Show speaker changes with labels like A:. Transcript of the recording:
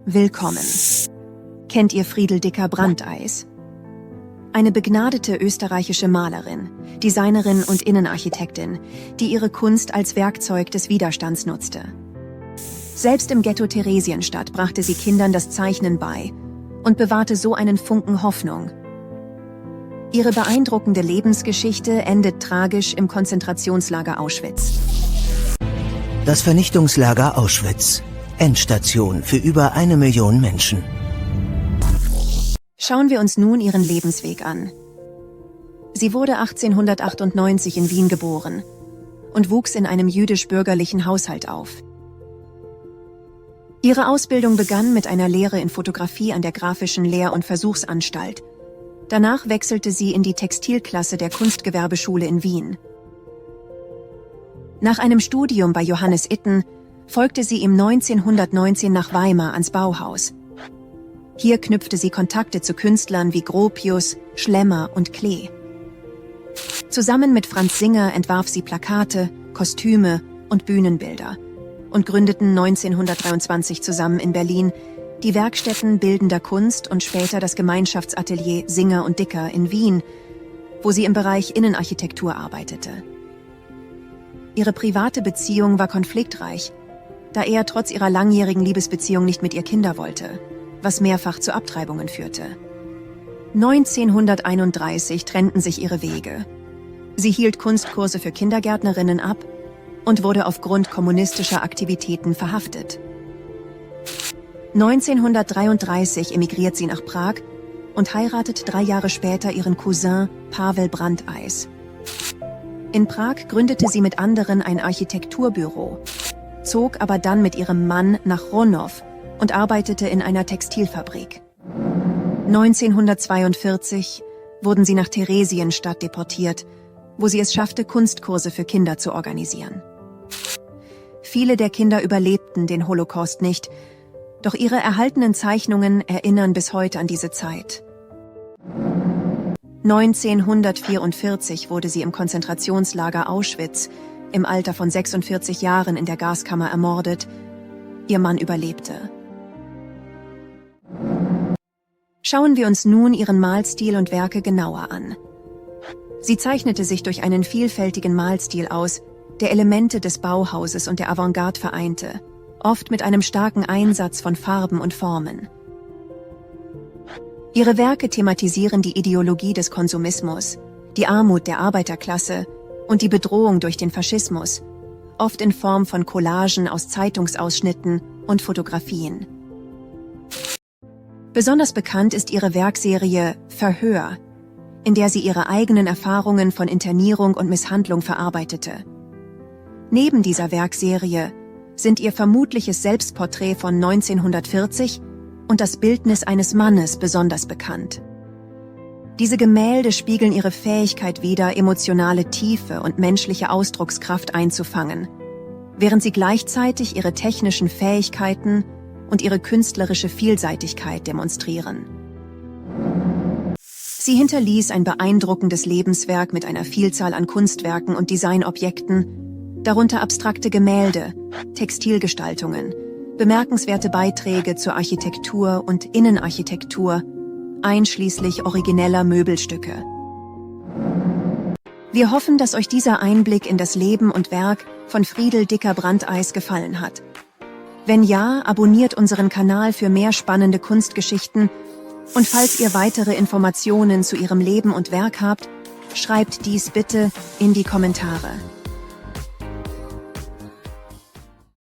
A: Willkommen. Kennt ihr Friedel Dicker-Brandeis? Eine begnadete österreichische Malerin, Designerin und Innenarchitektin, die ihre Kunst als Werkzeug des Widerstands nutzte. Selbst im Ghetto Theresienstadt brachte sie Kindern das Zeichnen bei und bewahrte so einen Funken Hoffnung. Ihre beeindruckende Lebensgeschichte endet tragisch im Konzentrationslager Auschwitz.
B: Das Vernichtungslager Auschwitz. Endstation für über 1 Million Menschen.
A: Schauen wir uns nun ihren Lebensweg an. Sie wurde 1898 in Wien geboren und wuchs in einem jüdisch-bürgerlichen Haushalt auf. Ihre Ausbildung begann mit einer Lehre in Fotografie an der Grafischen Lehr- und Versuchsanstalt. Danach wechselte sie in die Textilklasse der Kunstgewerbeschule in Wien. Nach einem Studium bei Johannes Itten folgte sie ihm 1919 nach Weimar ans Bauhaus. Hier knüpfte sie Kontakte zu Künstlern wie Gropius, Schlemmer und Klee. Zusammen mit Franz Singer entwarf sie Plakate, Kostüme und Bühnenbilder und gründeten 1923 zusammen in Berlin die Werkstätten Bildender Kunst und später das Gemeinschaftsatelier Singer und Dicker in Wien, wo sie im Bereich Innenarchitektur arbeitete. Ihre private Beziehung war konfliktreich, da er trotz ihrer langjährigen Liebesbeziehung nicht mit ihr Kinder wollte, was mehrfach zu Abtreibungen führte. 1931 trennten sich ihre Wege. Sie hielt Kunstkurse für Kindergärtnerinnen ab und wurde aufgrund kommunistischer Aktivitäten verhaftet. 1933 emigriert sie nach Prag und heiratet 3 Jahre später ihren Cousin Pavel Brandeis. In Prag gründete sie mit anderen ein Architekturbüro, zog aber dann mit ihrem Mann nach Hronow und arbeitete in einer Textilfabrik. 1942 wurden sie nach Theresienstadt deportiert, wo sie es schaffte, Kunstkurse für Kinder zu organisieren. Viele der Kinder überlebten den Holocaust nicht, doch ihre erhaltenen Zeichnungen erinnern bis heute an diese Zeit. 1944 wurde sie im Konzentrationslager Auschwitz im Alter von 46 Jahren in der Gaskammer ermordet. Ihr Mann überlebte. Schauen wir uns nun ihren Malstil und Werke genauer an. Sie zeichnete sich durch einen vielfältigen Malstil aus, der Elemente des Bauhauses und der Avantgarde vereinte, oft mit einem starken Einsatz von Farben und Formen. Ihre Werke thematisieren die Ideologie des Konsumismus, die Armut der Arbeiterklasse und die Bedrohung durch den Faschismus, oft in Form von Collagen aus Zeitungsausschnitten und Fotografien. Besonders bekannt ist ihre Werkserie Verhör, in der sie ihre eigenen Erfahrungen von Internierung und Misshandlung verarbeitete. Neben dieser Werkserie sind ihr vermutliches Selbstporträt von 1940 und das Bildnis eines Mannes besonders bekannt. Diese Gemälde spiegeln ihre Fähigkeit wider, emotionale Tiefe und menschliche Ausdruckskraft einzufangen, während sie gleichzeitig ihre technischen Fähigkeiten und ihre künstlerische Vielseitigkeit demonstrieren. Sie hinterließ ein beeindruckendes Lebenswerk mit einer Vielzahl an Kunstwerken und Designobjekten, darunter abstrakte Gemälde, Textilgestaltungen, bemerkenswerte Beiträge zur Architektur und Innenarchitektur, einschließlich origineller Möbelstücke. Wir hoffen, dass euch dieser Einblick in das Leben und Werk von Friedel Dicker-Brandeis gefallen hat. Wenn ja, abonniert unseren Kanal für mehr spannende Kunstgeschichten und falls ihr weitere Informationen zu ihrem Leben und Werk habt, schreibt dies bitte in die Kommentare.